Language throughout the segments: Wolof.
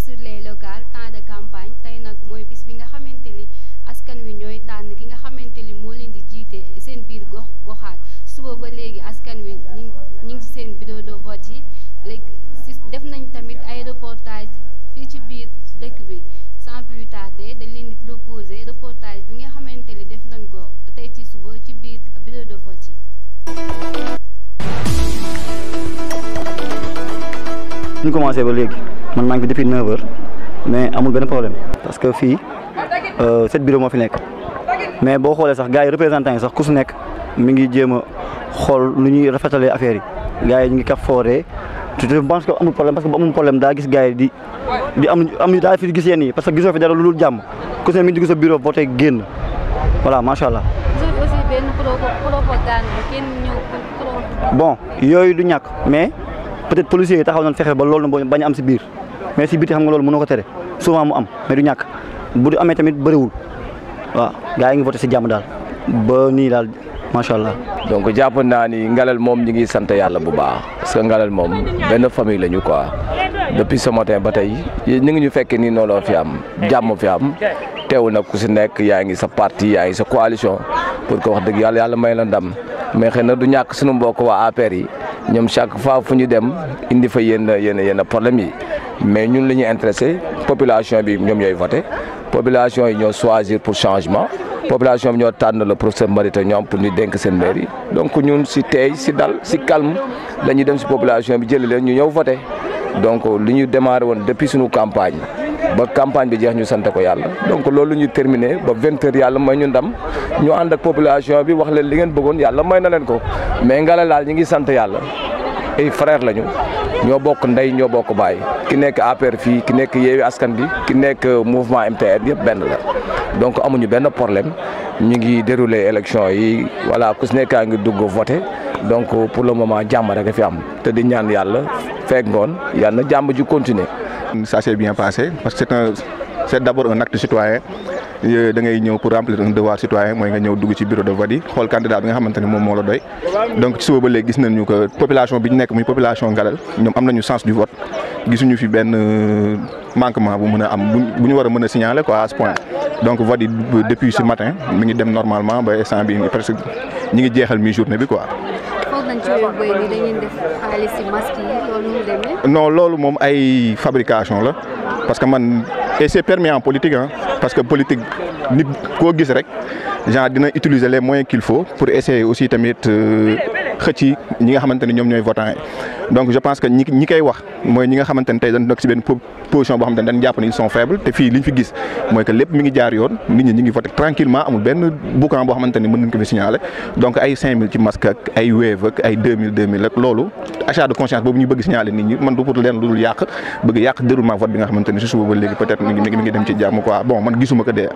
sur les locales temps de campagne tey nag mooy bis bi nga xamante ni askan wi ñooy tànn ki nga xamante ni moo leen di jiite seen biir goxaat suba ba léegi askan wi ñu ngi ci seen bureau de vote yi léegi def nañ tamit ay reportage fii ci biir dëkk bi sans plus tarder dañ leen di proposer reportage bi nga xamante ni def nañ ko tey ci suba ci biir bureau de vote yi. ñu commencé ba léegi man maa ngi fi depuis 9h mais amul benn problème parce que fii 7 bureau moo fi nekk mais boo xoolee sax gars yi représentants yi sax ku su nekk mi ngi jéem a xool lu ñuy rafetalee affaire yi gars yi ñu ngi kaf fooree je pense que amul problème parce que bu amul problème daa gis gars yi di am daa fi gis yenn yi parce que gisoo fi dara lu dul jàmm ku su ne mi ngi dugg sa bureau voté génn voilà macha allah. aussi benn propagande kenn ñëw bon yooyu du ñàkk mais peut-être policiers yi taxaw nañ fexe ba loolu bañ a am si biir mais si biti xam nga loolu mënoo ko tere souvent mu am mais du ñàkk bu du amee tamit bëriwul waaw gars yi ngi voté si jàmm daal ba nii daal macha allah. donc jàpp naa ni Ngalel moom ñu ngi sant yàlla bu baax parce que Ngalel moom benn famille lañu quoi depuis ce matin ba tey ñu ngi ñu fekk nii noonu fi am jàmm fi am teewul nag ku si nekk yaa ngi sa parti yaa ngi sa coalition pour que wax dëgg yàlla may la ndam mais xëy na du ñàkk suñu mbokk waa APR yi ñoom chaque fois fu ñu dem indi fa yenn problème yi mais ñun li ñu intéressé population bi ñoom ñooy voté population yi ñoo choisir pour changement population bi ñoo tànn le professeur Mary Teuw Niane pour ñu dénk seen mairie donc ñun si teey si dal si calme la ñuy dem si population bi jëli leen ñu ñëw voté donc li ñu démarré woon depuis suñu campagne ba campagne bi jeex ñu sant ko yàlla donc loolu ñu terminé ba 20h yàlla may ñu ndam ñu ànd ak population bi wax leen li ngeen bëggoon yàlla may na leen ko mais Ngalel daal ñi ngi sant yàlla ay frère lañu ñoo bokk ndey ñoo bokk baay ki nekk APR fii ki nekk Yewwi Askan bi ki nekk mouvement MTR yëpp benn la donc amuñu benn problème ñu ngi déroulé élection yi voilà ku si nekkaa ngi dugg voté donc pour le moment jàmm rek a fi am te di ñaan yàlla feeg ngoon yàlla na jàmm ji continuer. Ça s'est bien passé parce que c'est d'abord un acte citoyen da ngay ñëw pour remplir un devoir citoyen mooy nga ñëw dugg ci bureau de vote yi xool candidat bi nga xamante ne moom moo la doy donc ci suba ba léegi gis nañu que population bi ñu nekk muy population Ngalel ñoom am nañu sens du vote gisuñu fi benn manquement bu mën a am bu ñu war a mën a signaler quoi à ce point donc vote yi depuis ce matin mi ngi dem normalement ba instant bi presque ñi ngi jeexal mi-journée bi quoi. non loolu moom ay fabrication la parce que man et c'est permis en politique hein parce que politique nit koo gis rek genre dina utiliser les moyens qu'il faut pour essayer aussi tamit xëcc ñi nga xamante ne ñoom ñooy votants yi donc je pense que ñi koy wax mooy ñi nga xamante ne tey dañ nekk ci benn position boo xamante ne dañ jàpp ne ils sont faibles te fii liñ fi gis mooy que lépp mi ngi jaar yoon nit ñi ngi voté tranquillement amul benn boucan boo xamante ne mën nañ ko fi signaler donc ay 5000 ci masque ak ay Wave ak ay 2000 ak loolu achat de conscience boobu ñu bëgg signaler nit ñi man du pour leen lu dul bëgg yàq déroulement vote bi nga xamante ne ci suba ba léegi peut-être mi ngi dem ci jàmm quoi bon man gisuma ko dee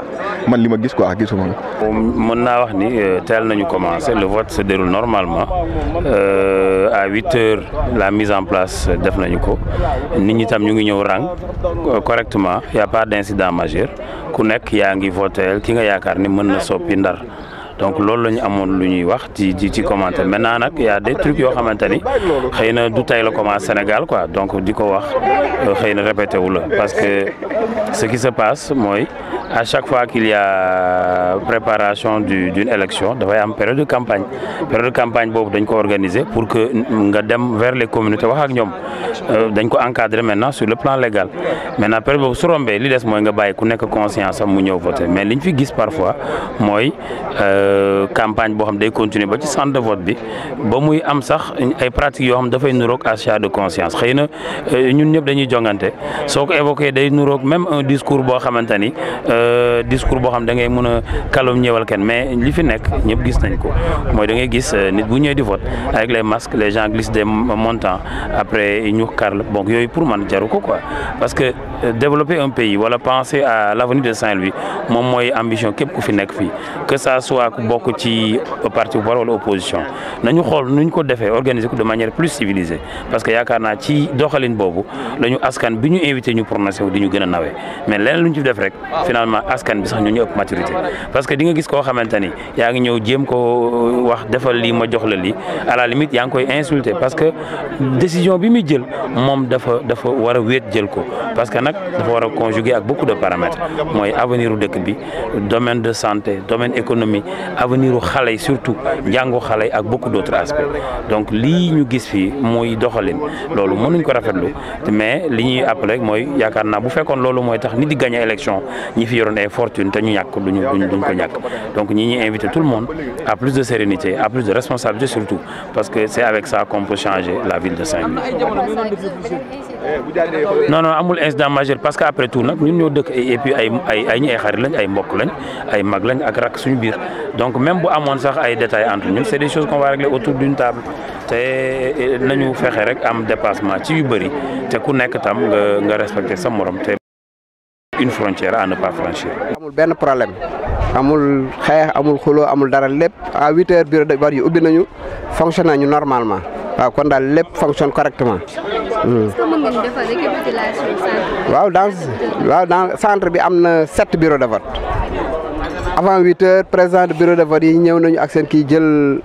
man li ma gis quoi gisuma ko. mën naa wax ni teel nañu commencé le vote se déroule normalement à 8h la mise en place def nañu ko nit ñi tam ñu ngi ñëw rang correctement y a pas d'incident majeur ku nekk yaa ngi voté ki nga yaakaar ni mën na soppi Ndar donc loolu la ñu amoon lu ñuy wax ci commentaire maintenant nag y a des trucs yoo xamante ni xëy na du tey la commencé Sénégal quoi donc di ko wax xëy na répété wu la parce que ce qui se passe mooy à chaque fois qu'il y a préparation d'une élection dafay am période de campagne boobu dañ ko organiser pour que nga dem vers les communautés wax ak ñoom dañ ko encadrer maintenant sur le plan légal maintenant période boobu su rombee li des mooy nga bàyyi ku nekk conscience am mu ñëw voter mais liñ fi gis parfois mooy campagne boo xam day continuer ba ci centre de vote bi ba muy am sax ay pratiques yoo xam dafay nuroog achat de conscience xëy na ñun ñëpp dañuy jongante soo ko évoqué day nuroog même un discours boo xamante ni discours boo xam da ngay mën a kalom ñëwal kenn mais li fi nekk ñëpp gis nañ ko mooy da ngay gis nit bu ñëwee di vote avec les masques les gens glissent des montants après ñu karl donc yooyu pour man jaru ko quoi parce que développer un pays wala penser à l'avenir de Saint-Louis moom mooy ambition képp ku fi nekk fii que ça soit ku bokk ci parti bu wala opposition nañu xool nuñ ko defee organiser ko de manière plus civilisée parce que yaakaar naa ci doxalin boobu la ñu askan bi ñu invité ñu prononcé wu di ñu gën a nawee mais leneen lu ñu ci def rek finalement askan bi sax ñu ëpp maturité parce que di nga gis koo xamante ni yaa ngi ñëw jéem ko wax defal lii ma jox la lii à la limite yaa ngi koy insulter parce que décision bi muy jël moom dafa war a wéet jël ko parce que nag dafa war a conjuguer ak beaucoup de paramètres mooy avenir u dëkk bi domaine de santé domaine économie avenir u xale yi surtout njàngu xale yi ak beaucoup d'autres aspects donc lii ñu gis fii muy doxalin loolu mënuñ ko rafetlu mais li ñuy appelé mooy yaakaar naa bu fekkoon loolu mooy tax nit di gagner élection ñi fi yoroon ay fortune te ñu ñàkk duñ ko ñàkk donc ñi ñuy invité tout le monde à plus de sérénité à plus de responsabilité surtout parce que c'est avec ça qu'on peut changer la ville de Saint-Louis. non amul incident majeur parce que après tout nag ñun ñoo dëkk et puis ay ñi ay xarit lañ ay mbokk lañ ay mag lañ ak rak suñu biir donc même bu amoon sax ay détails entre ñun c'est des choses qu'on va régler autour d'une table te nañu fexe rek am dépassement ci yu bëri te ku nekk tam nga respecter sa morom te une frontière à ne pas franchir. amul benn problème amul xeex amul xuloo amul dara lépp à 8 heures bureau de vote yi ubbi nañu fonctionné nañu normalement waaw kon daal lépp fonctionne correctement. est-ce que mën ngeen defal récapitulation centre. waaw dans centre bi am na 7 bureaux de vote avant 8 heures président de bureau de vote yi ñëw nañu ak seen kii jël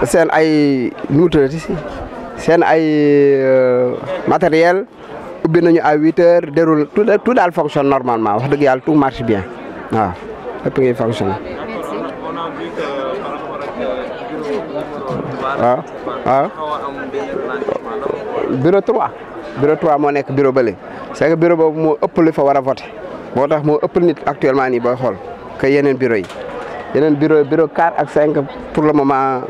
seen ay nuutati seen ay matériel ubbi nañu à 8 heures déroule tout daal fonctionne normalement wax dëgg yàlla tout marche bien waaw lépp ngay fonctionne. waaw bureau 3 moo nekk bureau bële c'est que bureau boobu moo ëpp li fa war a voté moo tax moo ëpp nit actuellement nii booy xool que yeneen bureau yi yeneen bureau 4 ak 5 pour le moment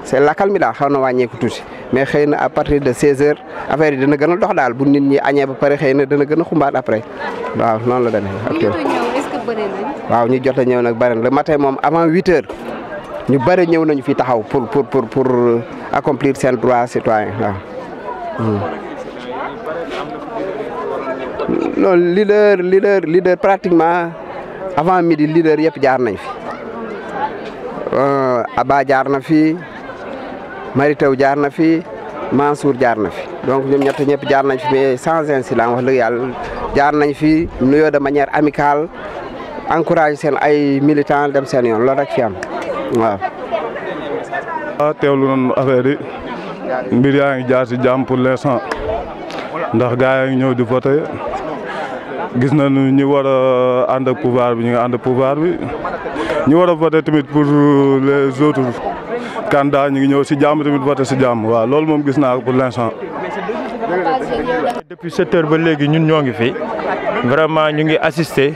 c'est lakkal mi daal xaw na wàññeeku tuuti mais xëy na à partir de 16 heures affaire yi dina gën a dox daal bu nit ñi añee ba pare xëy na dana gën a xumbaat après waaw noonu la demee. waaw ñu jot a ñëw nag bëri na le matin moom avant 8 heures ñu bëri ñëw nañu fi taxaw pour accomplir seen droit citoyen waaw. non leader pratiquement avant midi leader yëpp jaar nañ fi Abba jaar na fi Mary Teuw jaar na fi Mansour jaar na fi donc ñoom ñëpp jaar nañ fi mais sans incident wax dëgg yàlla jaar nañ fi nuyoo de manière amicale encouragé seen ay militants dem seen yoon loolu rek fi am waaw. teewlu nañu affaire yi mbir yaa ngi jaar ci jàmm pour l'instant ndax gars yaa ngi ñëw di voter gis nañu ñi war a ànd ak pouvoir bi ñu ngi ànd ak pouvoir bi ñi war a voter tamit pour les autres candidats ñu ngi ñëw ci jàmm tamit voter ci jàmm waaw loolu moom gis naa ko pour l'instant. depuis 7 heures ba léegi ñun ñoo ngi fi vraiment ñu ngi assister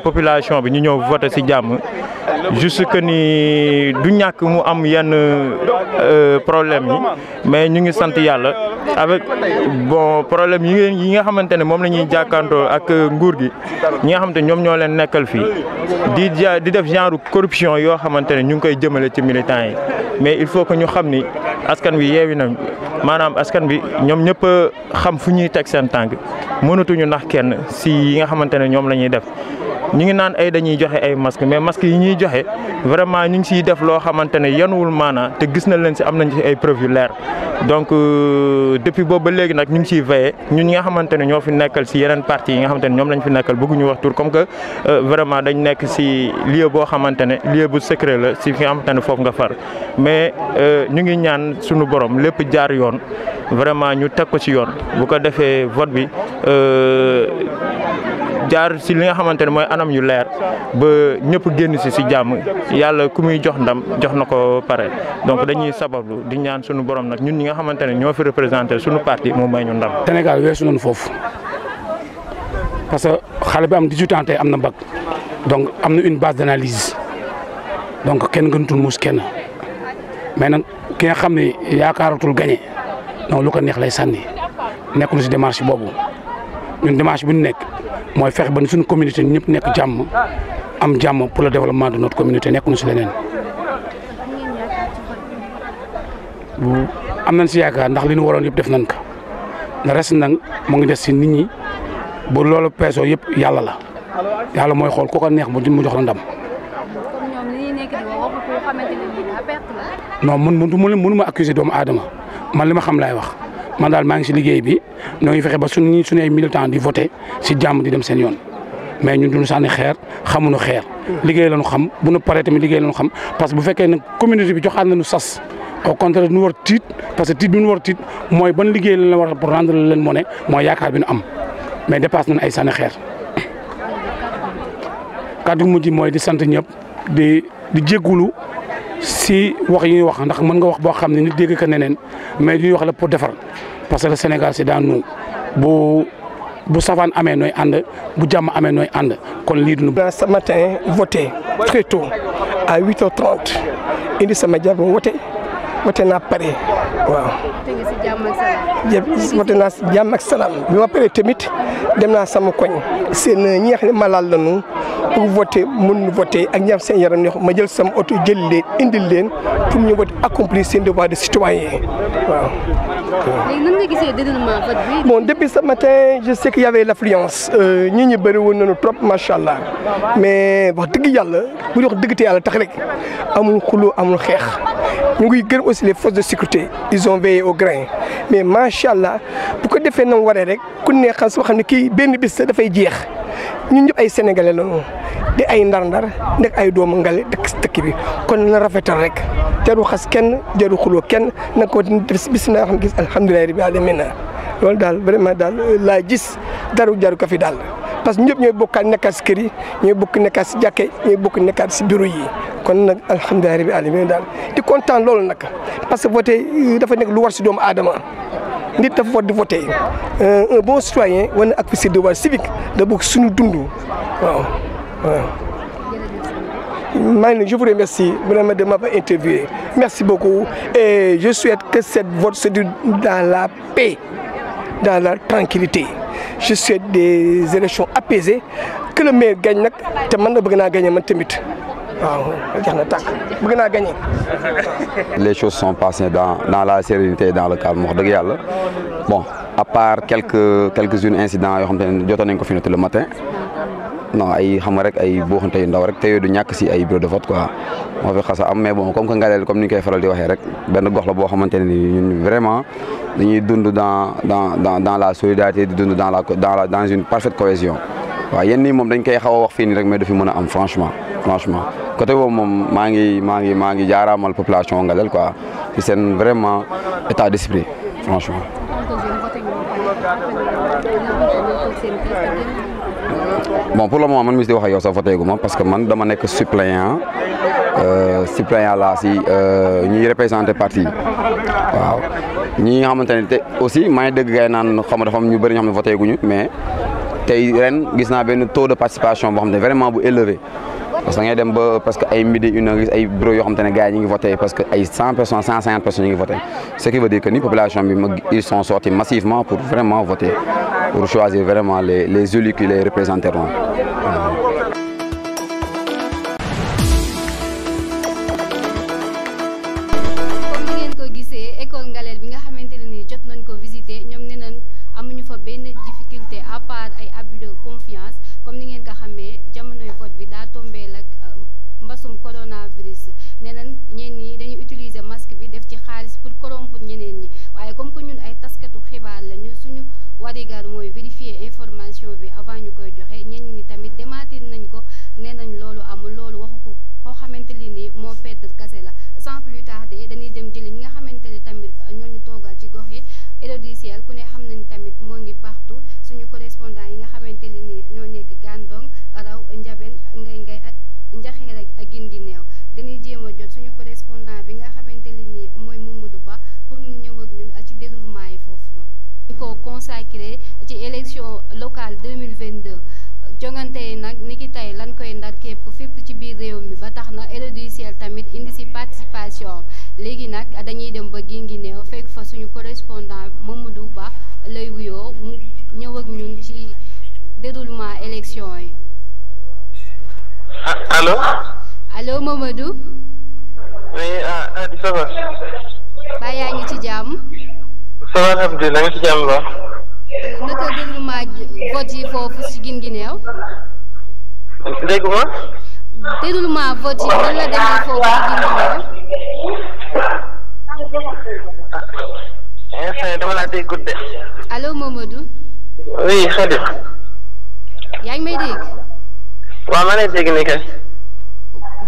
population bi ñu ñëw voter ci jàmm juste que ni du ñàkk mu am yenn problème yi mais ñu ngi sant yàlla avec bon problème yi nga xamante ne moom la ñuy jàkkantoo ak nguur gi ñi nga xamante ne ñoom ñoo leen nekkal fii di def genre corruption yoo xamante ne ñu ngi koy jëmale ci militants yi mais il faut que ñu xam ni askan wi yeewi nañ maanaam askan bi ñoom ñëpp xam fu ñuy teg seen tànk mënatuñu nax kenn si yi nga xamante ne ñoom la ñuy def ñu ngi naan ay dañuy joxe ay masques mais masques yi ñuy joxe vraiment ñu ngi siy def loo xamante ne yanuwul maanaa te gis na leen si am nañ si ay preuves yu leer donc depuis boobu ba léegi nag ñu ngi siy veillé ñun ñi nga xamante ne ñoo fi nekkal si yeneen parties yi nga xamante ne ñoom lañ fi nekkal bëgguñu wax tur comme que vraiment dañ nekk si lieu boo xamante ne lieu bu secret la si fi nga xamante ne foofu nga far mais ñu ngi ñaan suñu borom lépp jaar yoon vraiment ñu teg ko ci yoon bu ko defee vote bi jaar si li nga xamante ne mooy anam yu leer ba ñëpp génn si jàmm yàlla ku muy jox ndam jox na ko pare donc dañuy sabablu di ñaan suñu borom nag ñun ñi nga xamante ne ñoo fi représenté suñu parti mu may ñu ndam. Sénégal weesu nañu foofu parce que xale bi am 18 ans tey am na bac donc am na une base d'analyse donc kenn gënatul muus kenn mais nag ki nga xam ne yaakaaratul gagné donc lu ko neex lay sànni nekk na si démarche boobu ñun démarche bu ñu nekk. mooy fexe ba suñu communauté ñëpp nekk jàmm am jàmm pour le développement de notre communauté nekk na si leneen am nañ si yaakaar ndax li ñu waroon yëpp def nañ ko le reste nag mu ngi des si nit ñi bu loolu peesoo yëpp yàlla la yàlla mooy xool ku ko neex mu jox la ndam. non mënu ma accuser doomu aadama man li ma xam laay wax. man daal maa ngi si liggéey bi ñoo ngi fexe ba suñu ay militants di voter si jàmm di dem seen yoon mais ñun duñu sànni xeer xamuñu xeer liggéey lañu xam bu ñu paree tamit liggéey lañu xam parce que bu fekkee nag communauté bi joxaat nañu sas au contraire ñu war tiit parce que tiit bi ñu war tiit mooy ban liggéey lañ la war pour rendre leen monnaie mooy yaakaar bi ñu am mais dépassé nañ ay sànni xeer kàddu mujj mooy di sant ñëpp di jéggulu si wax yi ñuy wax ndax mën nga wax boo xam ne nit dégg ka neneen mais li ñuy wax la pour defar parce que le Sénégal c'est dans nous bu safaan amee nooy ànd bu jàmm amee nooy ànd kon lii du. Ce matin voté très tôt à 8h30 indi sama jarba voté naa pare waaw. voté naa si jàmm ak salaam bi ma paree tamit dem naa sama koñ seen ñi nga xam ne malal lañu pour voter mun voter ak ñaar seen yaram neex ma jël sama oto jël leen indil leen pour ñu voter accomplir seen devoir de citoyen waaw. léegi nan nga gisee déroulement vote bi. Bon, depuis ce matin je sais qu'il y avait l'affluence ñi bëri woon nañu trop macha allah mais wax dëgg yàlla bu ñu wax dëgg te yàlla tax rek amul xuloo amul xeex ñu ngi gërëm aussi les forces de sécurité ils ont veillé au grain mais macha allah bu ko defee na mu waree rek ku ne xam soo xam ne kii benn bis dafay jeex ñun ñëpp ay sénégalais lañu di ay ndar-ndar nekk ay doomu ngale dëkk si dëkk bi kon na rafetal rek jaru xas kenn jaru xuloo kenn na ko def si bis na xam gis alhamdulilah rabbil alamin loolu daal vraiment daal laa gis daru jaru ko fi daal parce que ñëpp ñooy bokkaat nekkaat si kër yi ñooy bokk nekkaat si jàkke ñooy bokk nekkaat si bureau yi kon nag alhamdulilah rabbil alamin daal di kontaan loolu nag parce que voté dafa nekk lu war si doomu aadama nit dafa war di voté un bon citoyen wane ak ses devoirs civiques da bokk suñu dund waaw waaw. Je vous remercie vraiment de m'avoir interviewé. Merci beaucoup et je souhaite que cette vote se déroule dans la paix, dans la tranquillité. Je souhaite des élections apaisées, que le maire gagne nag te man na bëgg naa gagner man tamit waaw jeex na tàkk bëgg naa gagner. Les choses sont passées dans la sérénité et dans le calme wax dëgg yàlla bon à part quelques-uns incidents yoo xam te ne jotoon nañ ko fi noté le matin. Non ay xam nga rek ay booxante yu ndaw rek te yooyu du ñàkk si ay bureau de vote quoi moo fi xasa am mais bon comme que Ngalel comme ni ñu koy faral di waxee rek benn gox la boo xamante ne ni ñun vraiment dañuy dund dans la solidarité di dund dans une parfaite cohésion waaw yéen nii moom dañ koy xaw a wax fii nii rek mais du fi mën a am franchement côté boobu moom maa ngi jaaraamal population Ngalel quoi ci seen vraiment état d'esprit franchement. Bon pour le moment man mi si wax ak yow sax voté gu ma parce que man dama nekk suppléant laa si ñuy représenté parti waaw ñi nga xamante ne te aussi maa ngi dégg gars yi naan xam nga dafa am ñu bëri ñoo xam ne voté guñu mais tey ren gis naa benn taux de participation boo xam ne vraiment bu élevé parce que ngay dem ba parce que ay midi une heure gis ay bureau yoo xamante ne gars yi ñu ngi voté parce que ay 100 personnes 150 personnes ñu ngi voté ce qui veut dire que ni population bi ils sont sortis massivement pour vraiment voter pour choisir vraiment les élus qui les représenteront. Comme ni ngeen ko gisee école Ngalel bi nga xamante ne nii jot nañ ko visiter ñoom nee nañ amuñu fa benn difficulté à part ay abus de confiance comme ni ngeen ko xamee jamonoy vote bi daa tombeel ak mbasum coronavirus nee nañ ñeen ñi dañuy utiliser masque bi def ci xaalis pour corrompre ñeneen ñi waaye comme que ñun ay taskatu xibaar la ñu suñu warigar mooy vérifier information bi avant ñu koy joxe ñenn ñi tamit démentir nañ ko nee nañ loolu amul loolu waxu ko koo xamante li ni moo perdre kase la sans plus tarder dañuy dem jëli ñi nga xamante ne tamit ñooñu toogal ci gox yi Elodie Ciel ku ne xam nañ tamit moo ngi partout suñu correspondant yi nga xamante li ni ñoo nekk Gandon Raw Njaben ngay ak Njaxeer ak Guinguinéo dañuy jéem a jot suñu correspondant bi nga xamante li ni mooy Mamadou Ba pour mu ñëw ak ñun ci déroulement yi foofu noonu ñu ko consacré ci élection locale 2022 jongante yi nag ni ki tey lan koy ndar képp fépp ci biir réew mi ba tax na Elodie Ciel tamit indi si participation léegi nag dañuy dem ba Guinguinéo fekk fa suñu correspondant Mamadou Ba lay wuyoo mu ñëw ak ñun ci déroulement élection yi. Allô. Allô Mamadou. Oui di ça va. Ba yaa ngi ci jàmm. Ça va alhamdulilah nga ci jàmm ba. naka déroulement vote yi foofu ci Guinguinéo. dégg nga. déroulement vote yi nan la demee foofu ci Guinguinéo. instant dama laa dégg de. Allô Mamadou. oui Khady. yaa ngi may dégg. waaw maa lay dégg ni kay.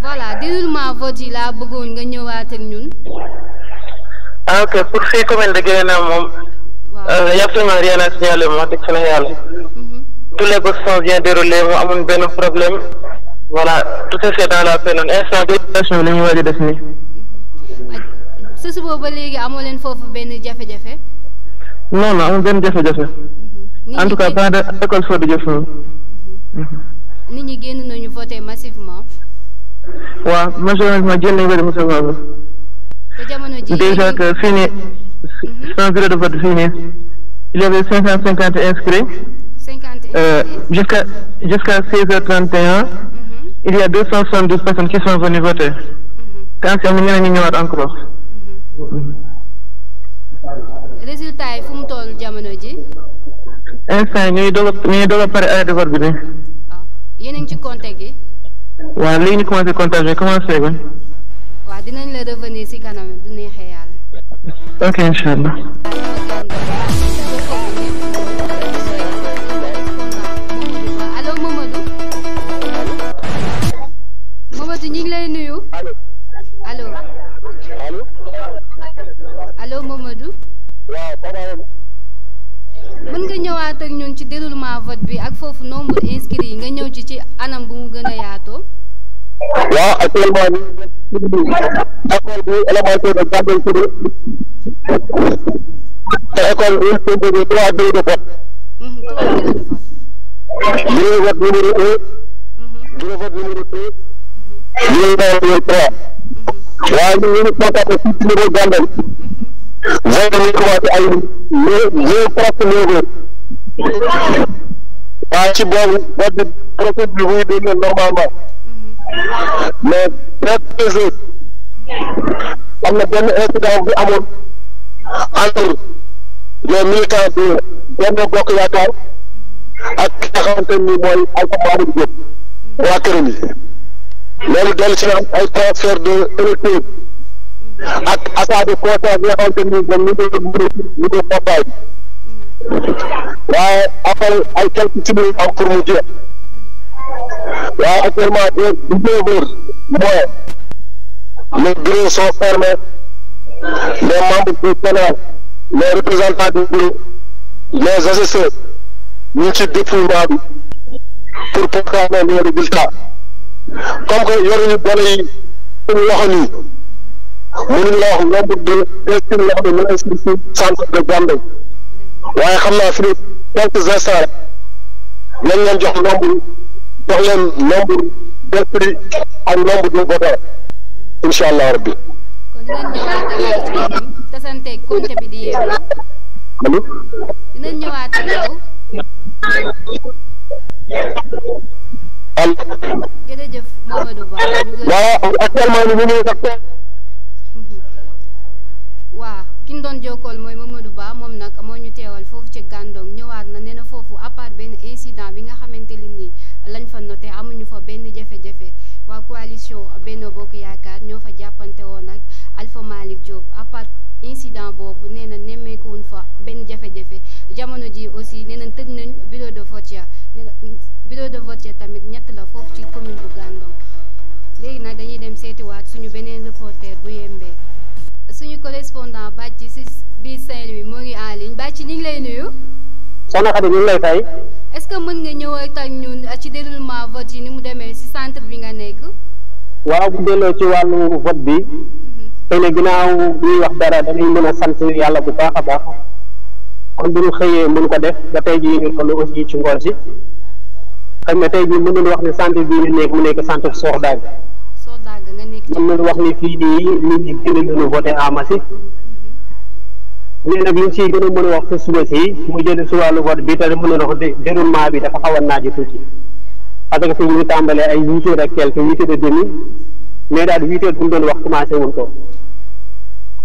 voilà déroulement vote yi laa bëggoon nga ñëwaat ak ñun. ah ok pour fii commune de Guinguinéo moom. waaw y a absolument rien à signaler wax dëgg fa ne yàlla. tous les votes sont bien déroulés mu amul benn problème voilà tout est fait dans la paix noonu instant délibération la ñu waaj a def nii. su suba ba léegi amoo leen foofu benn jafe-jafe. non non amul benn jafe-jafe. en tout cas pas de école Fodé Diouf. nit ñi génn nañu voter massivement. waaw majoritairement génn nañu voter massivement. te jamono ji déjà que fii nii sans bureau de vote fii nii il y avait 550 inscrits. Jusqu'à 16h31, il y a 272 personnes qui sont venues voter. Quand c'est ñeneen ñi ñëwaat encore. résultat yi fu mu toll jamono ji. instant ñuy doog a pare arrêté de vote bi nii. yéen a ngi ci compté gi. waaw léegi ñu commencé comptage bi commencé guñ. waaw dinañ la revenir si kanam du neexee yàlla. ok incha allah. allo Mamadou. Mamadou ñu ngi lay nuyu. allo. allo Mamadou. mën nga ñëwaat ak ñun ci déroulement vote bi ak foofu nombre inscrits yi nga ñëw ci anam bu mu gën a yaatoo. waaw actuellement école bi élémentaire de Gambey Touré te école bi composé 3 bureaux de vote. Bureau de vote numéro 1, bureau de vote numéro 2, bureau de vote numéro 3. waaye ñu ngi contacté ci bureau Gambey. vote dañuy commencé ay presque 9 heures. waaye ci boobu vote bi procédure bi muy demee normalement. mais presque 2 heures am na benn incident bi amoon entre les militants de Benno Bokk Yaakaar ak ki nga xamante ni mooy Alpha Mamadou Diop waa këram yi loolu dellu si na am ay transfert de électeurs ak achat de conscience yi nga xamante ni ñoom ñu doon portail waaye après ay quelques simili am pour mu jeex waaye actuellement de 19 heures moins les bureaux sont fermés les membres du Sénat les représentants du bureau les assesseurs ñu ngi ci dépouillement bi pour proclamer les résultats comme que yoruñu données yi suñu loxo nii mënuñu la wax nombre de inscrits yoo xam ne ñu ngi inscrit ci centre de Gambey waaye xam naa fi quelques instants lañ leen jox nombre d'inscrits ak nombre de votants incha allah rabbi. kon dinañ ñëwaat ak yow ci kanam tasanteeg compte bi di yeewu. dinañ ñëwaat ak yow. jërëjëf Mamadou Ba. waaw actuellement ñu ngi sax. waaw ki ñu doon jokkool mooy Mamadou Ba moom nag moo ñu teewal foofu ci Gandon ñëwaat na nee na foofu à part benn incident bi nga xamante ne nii lañ fa noté amuñu fa benn jafe-jafe waa coalition Benno Bokk Yaakaar ñoo fa jàppante woon ak Alpha Malick Diop à part incident boobu nee na nemmeekuwuñ fa benn jafe-jafe jamono ji aussi nee na tëj nañ bureau de vote ya nee na bureau de vote ya tamit ñett la foofu ci commune bu Gandon léegi nag dañuy dem seetiwaat suñu beneen reporter bu yembee suñu correspondant Bàcc si biir Saint-Louis moo ngi en ligne Bàcc ñu ngi lay nuyu. soxna Khady ñu ngi lay fay. est-ce que mën nga ñëw ak ñun ci déroulement vote yi ni mu demee ci centre bi nga nekk. waaw bu delloo ci wàllu vote bi. xëy na ginnaaw ñuy wax dara dañuy mën a sant yàlla bu baax a baax. kon bu ñu xëyee mën ko def ba tey jii ñu toll aussi ci ngoon si. xam ne tey jii mën nañu wax ne centre bii ñu nekk mu nekk centre Soxdaag. Soxdaag nga nekk ci. mën nañu wax ni fii nii nit ñi gën a voté en masse. mais nag li ñu siy gën a mën a wax sa suba si mu jël si wàllu vote bi te mën a wax déroulement bi dafa xaw a naaj tuuti parce que fi ñu tàmbalee ay 8 heures ak quelque 8 heures et demi mais daal 8 heures bu ñu doon wax commencé wuñ ko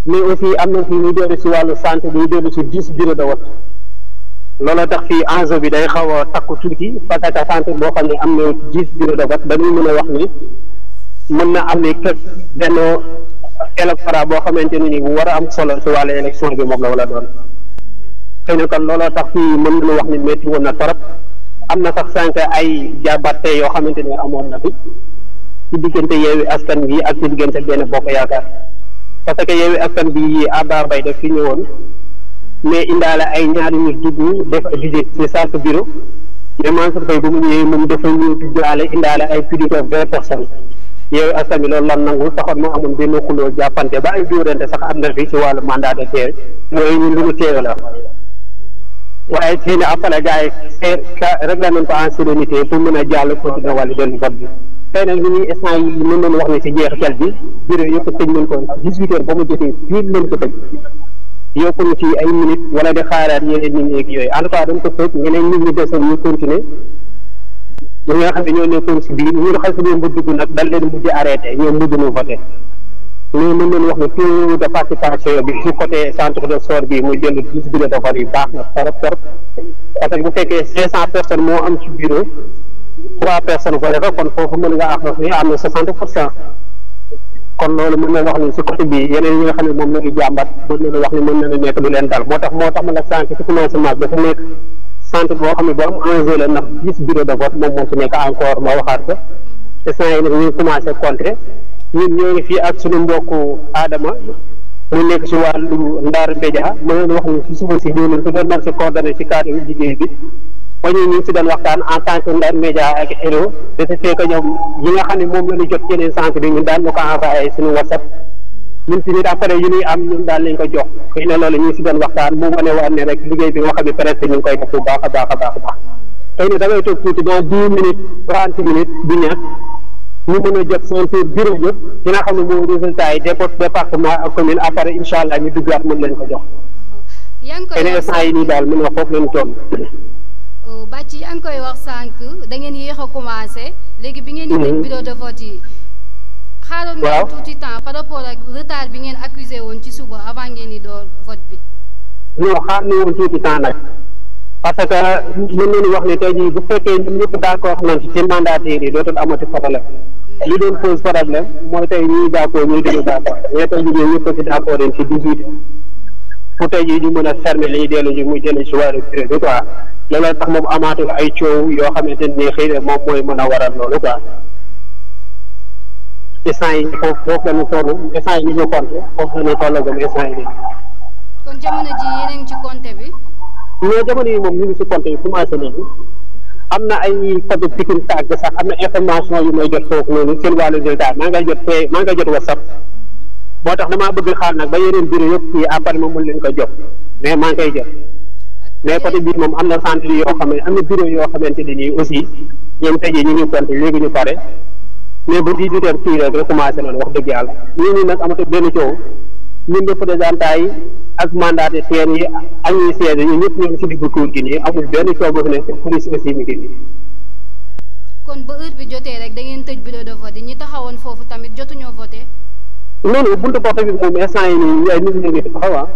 mais aussi am na fi ñu dellu si wàllu centre bi ñu dellu si 10 bureaux de vote looloo tax fii enjeu bi day xaw a takku tuuti parce que centre boo xam ne am na 10 bureaux de vote dañuy mën a wax ni mën na am ni benn électorat boo xamante ne ni bu war a am solo si wàllu élection bi moom la wala doon xëy na kon looloo tax fii mën nañu wax ni métti woon na torop am na sax sànq ay jàbbate yoo xamante ne amoon na fi ci diggante Yewwi Askan Wi ak ci diggante Benno Bokk Yaakaar parce que Yewwi Askan Wi Abba Mbaye daf fi ñëwoon mais indaale ay ñaari nit dugg def visite ci centre bureau mais Mansour Faye bu mu ñëwee moom dafa ñëw duggaale indaale ay plus de 20 personnes yow askan bi loolu lan nangu taxoon moo amoon benn xuloo jàppante ba ay dóorante sax am na fi ci wàllu mandataire mooy ñun lu ñu teew la waaye xëy na après gars yi réglé nañ ko en sérénité pour mën a jàll continuer wàllu benn vote bi tey nag ñu ngi instant yi mën nañu wax ne si jeexital bi bureau yëpp tëj nañ ko 18 heures ba mu jotee fii lañ ko tëj yokku ñu ci ay minutes wala di xaaraat yeneen nit ñi ak yooyu en tout cas dañ ko tëj ñeneen nit ñi desoon ñu continuer ñi nga xam ne ñoo nekkoon si biir ñu xal si ñoom ba dugg nag dal leen mujj arrêté ñoom mujj ñu voté mais mën nañu wax ne taux de participation bi si côté centre de sort bi muy dellu 10 bureau de vote yi baax na trop trop parce que bu fekkee 500 personnes moo am ci bureau 3 personnes voté ko kon foofu mën nga wax ni am na 60%. kon loolu mën na wax ni si côté bi yeneen yi nga xam ne moom la ñu jàmbat mën nañu wax ni mën nañu nekk du leen dal moo tax ma la sànq ci commencement bi dafa nekk centre boo xam ne boo am enjeu la ndax 10 bureau de vote moom moo ci nekk encore ma waxaat ko te saa yi nag ñu ngi commencé compter ñun ñoo ngi fii ak suñu mbokku Adama mu nekk si wàllu Ndar Média mën nañu wax ni si suba si ñëw nañ ko doon si coordonné si cadre liggéey bi ba ñu ngi si doon waxtaan en tant que Ndar Média ak Hello de ce fait que ñoom yi nga xam ne moom la ñu jot yeneen centre bi ñun daan ñu ko envoyé suñu WhatsApp ñun si nit après yu ñuy am ñun daal lañ ko jox xëy na loolu ñu ngi si doon waxtaan mu wane waat ne rek liggéey bi nga xam ne presque ñu ngi koy def bu baax a baax a baax a baax xëy na da ngay toog tuuti dans 10 minutes 30 minutes du ñàkk ñu mën a jot centre bureau yëpp dina xam ne mooy résultat yi département ak commune après incha allah ñu duggaat mën leen ko jox xëy na instant yi nii daal mën na foofu leen toll bàcc yaa ngi koy wax sànq da ngeen yéex a commencé léegi bi ngeen di tëj bureau de vote yi xaaroon ngeen tuuti temps par rapport ak retard bi ngeen accusé woon ci suba avant ngeen di door vote bi non xaar ni woon tuuti temps nag parce que mën nañu wax ne tey jii bu fekkee ñun ñëpp d'accord nañ ci mandataires yi dootul amati problème li doon pose problème mooy tey ñuy d'accord ñuy déglu d'accord mais tey jii ñëpp ci d'accord ci 18 pour tey jii ñu mën a fermer li ñuy dellu ji muy dellu ci wàllu bureau bi quoi loolu tax moom amaatul ay coow yoo xamante ne xëy na moom mooy mën a waral loolu quoi instant yi foofu la ñu toll instant yi ñu ñu compté foofu la ñu tollagum instant yi nii. kon jamono ji yéen a ngi ci compté bi. mais jamono yi moom ñu ngi ci compté yi commencé nañu am na ay côté Pikine Tag sax am na information yu may jot foofu noonu seen wàllu résultat maa ngay jot WhatsApp moo tax damaa bëgg xaar nag ba yeneen bureau yëpp fii après ma mën leen ko jox mais maa ngi koy jot. mais côté bii moom am na centre yoo xam ne am na bureau yoo xamante ne nii aussi ñoom tey jii ñu ngi compté léegi ñu pare mais bu 18 heures fii rek commencé nañu wax dëgg yàlla ñii nag amatul benn coow ñun représentant yi ak mandataires yi ak ñuy siège ñun ñëpp ñoo ngi si diggu kuur gi nii amul benn coow boo fi ne police aussi mi ngi nii. kon ba heure bi jotee rek da ngeen tëj bureau de vote yi ñi taxawoon foofu tamit jotuñoo voté. non non buntu porte bi moom instant yi nii ay nit ñi ngi fi taxaw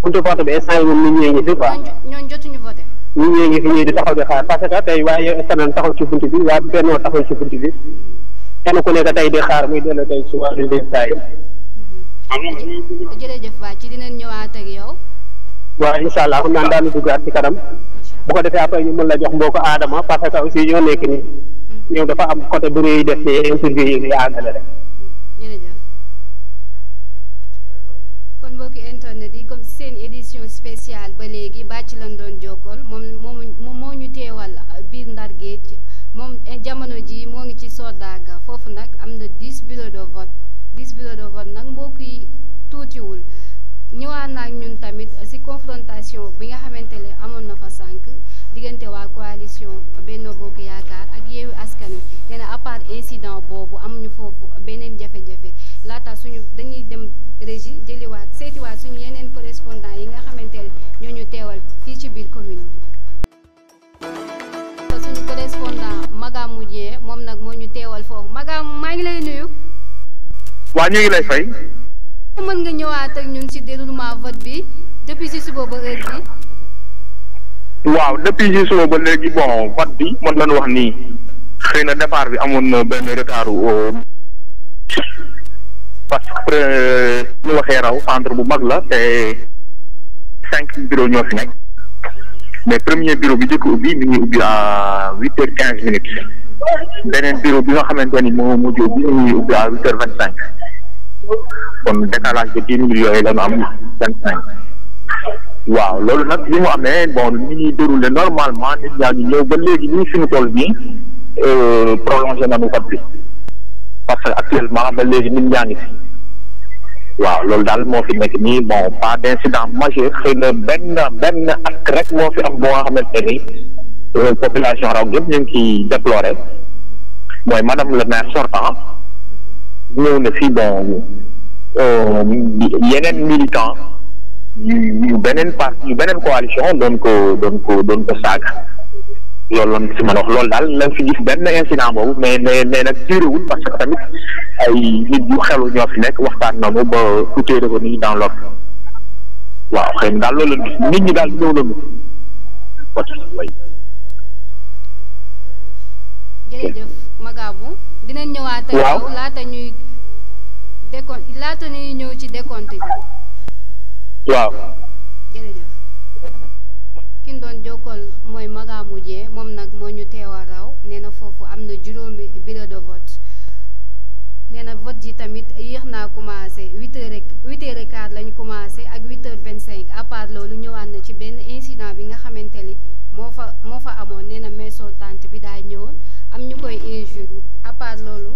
buntu porte bi instant yi moom nit ñee ngi fi quoi. ñooñu jotuñu voté. nit ñee ngi fi ñuy di taxaw di xaar parce que tey waaye Sénégal taxaw ci buntu bi waa Benno taxaw ci buntu bi kenn ku nekk tey di xaar muy dellu tey ci wàllu résultat yi. jërëjëf ba ci dinañ ñëwaat ak yow. waaw incha allah xam naa daanu duggaat ci kanam bu ko defee après ñu mën la jox mbokku Adama parce que aussi ñoo nekk nii ñoom dafa am côté bu ñuy def ci interview yi àggale rek. jërëjëf kon mbokki internet yi comme seen édition spéciale ba léegi bàcc lañ doon jokkool moom moo ñu teewal biir Ndar Géej moom jamono ji moo ngi ci Sodaga foofu nag am na 10 bureau de vote 10 bureau de vote nag mbokk yi tuutiwul ñëwaat naag ñun tamit ci confrontation bi nga xamante ne amoon na fa sànq diggante waa coalition Benno Bokk Yaakaar ak Yewwi Askan Wi nee na à part incident boobu amuñu foofu beneen jafe-jafe laata suñu dañuy dem régie jëliwaat seetiwaat suñu yeneen correspondant yi nga xamante ne ñoo ñu teewal fii ci biir commune bi suñu correspondant Magam Mujjee moom nag moo ñu teewal foofu Magam maa ngi lay nuyu. waa ñu ngi lay fay. mën nga ñëwaat ak ñun ci déroulement vote bi depuis ci suba ba heure bi. waaw depuis ci suba ba léegi bon vote bi mën nañu wax ni xëy na départ bi amoon na benn retard parce que ñu waxee raw centre bu mag la te 5 bureau ñoo fi nekk mais premier bureau bi njëkk ubbi mi ngi ubbi à 8h15 beneen bureau bi nga xamante ni moo mujj ubbi mi ngi ubbi à 8h25 kon décalage de 10 minutes yooyu la ñu am 25 waaw loolu nag bi mu amee bon ni ñuy déroulé normalement nit ñaa ngi ñëw ba léegi nii fi ñu toll nii prolongé nañu vote bi parce que actuellement ba léegi nit ñaa ngi fi waaw loolu daal moo fi nekk nii bon pas d' incident majeur xëy na benn ak rek moo fi am boo nga xamante ni population raw yëpp ñu ngi ciy déploré mooy madame le maire sortant ñëw na fii bon yeneen militant yu beneen parti yu beneen coalition doon ko saaga loolu lañ si mën a wax loolu daal lañ fi gis benn incident boobu mais nag tiréwul parce que tamit ay nit yu xelu ñoo fi nekk waxtaan nañu ba tout est revenu dans l'ordre waaw xëy na daal loolu lañ gis nit ñi daal ñëw nañu way jërëjëf Magabou dinañ ñëwaat ak yow laata ñuy ñëw ci décompte bi waaw jërëjëf kin doon jokkool mooy Magabou Dieng moom nag moo ñu teewa raw nee na foofu am na juróomi bureau de vote nee na vote ji tamit yéex naa commencé 8h15 lañ commencé ak 8h25 à part loolu ñëwaat na ci benn incident bi nga xamante ni moo fa amoon nee na main soltante bi daa ñëwoon am ñu koy injure à part loolu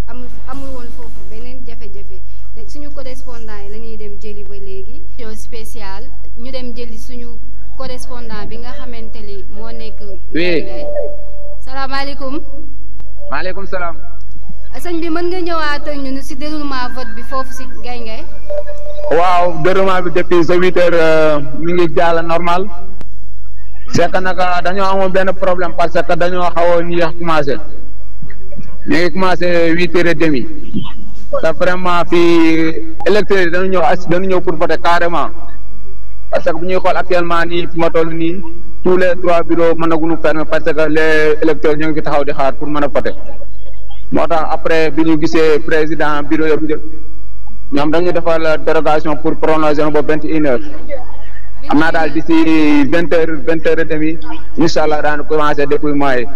amul woon foofu beneen jafe-jafe suñu correspondant yi la ñuy dem jëli ba léegi. spéciale ñu dem jëli suñu correspondant bi nga xamante ni moo nekk. oui. salaamaaleykum. maaleykum salaam. sëñ bi mën nga ñëwaat ak ñun si déroulement vote bi foofu si Gaye. waaw déroulement bi depuis sa 8h mi ngi jàll normal. c'est que nag dañoo amoon benn problème parce que dañoo xaw a yéex commencé. ñu ngi commencé 8h30. te vraiment fii électeurs yi dañu ñëw pour voter carrément. parce que bu ñuy xool actuellement nii fi ma toll nii tous les 3 bureaux mënaguñu fermer parce que les électeurs ñu ngi fi taxaw di xaar pour mën a voter. moo tax après bi ñu gisee président bureau yëpp ñoom dañu defal dérogation pour prolonger ba 21h. am naa daal d'ici 20h30 incha allah daan commencé dépouillement yi.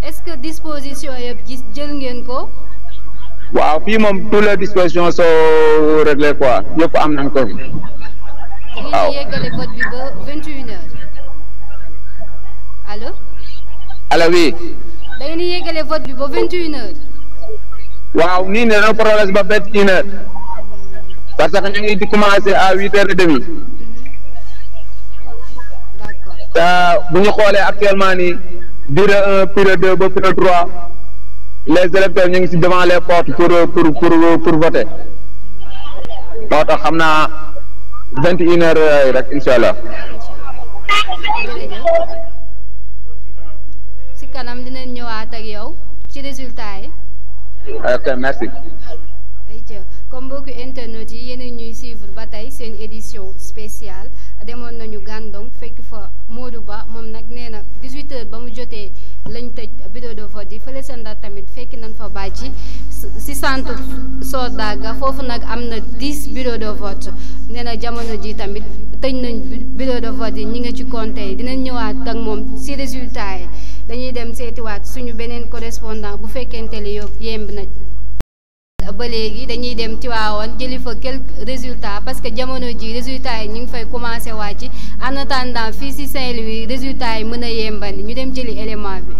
est-ce que disposition yëpp jël ngeen ko. waaw fii moom toutes les dispositions sont réglées quoi yëpp am nañ ko fi. waaw yeggale vote bi ba 21h. allo. allo oui. da ngeen di yeggale vote bi ba 21h. waaw nii ne dañoo prolonger ba 21h. parce que ñu ngi di commencer à 8h30. te bu ñu xoolee actuellement nii bureau 1 bureau 2 ba bureau 3 les électeurs ñu ngi ci devant les portes pour voter moo tax xam naa 21h rek incha allah. si kanam dinañ ñëwaat ak yow ci résultat yi. ok merci. comme mbokku internet yi yéen ñuy suivre ba tey seen édition spéciale demoon nañu Gandon fekk fa Modou Ba moom nag nee na 18h ba mu jotee lañ tëj bureau de vote yi fële sa Ndar tamit fekk nañ fa bàcci si centre Sodaga foofu nag am na 10 bureau de vote nee na jamono ji tamit tëj nañ bureau de vote yi ñi nga ci compté yi dinañ ñëwaat ak moom si résultat yi dañuy dem seetiwaat suñu beneen correspondant bu fekkente li yemb na. ba léegi dañuy dem Tivaouane jëli fa quelques résultats parce que jamono ji résultats yi ñu ngi fay commencé wàcc en attendant fii ci Saint-Louis résultats yi mën a yembandi ñu dem jëli élément bi.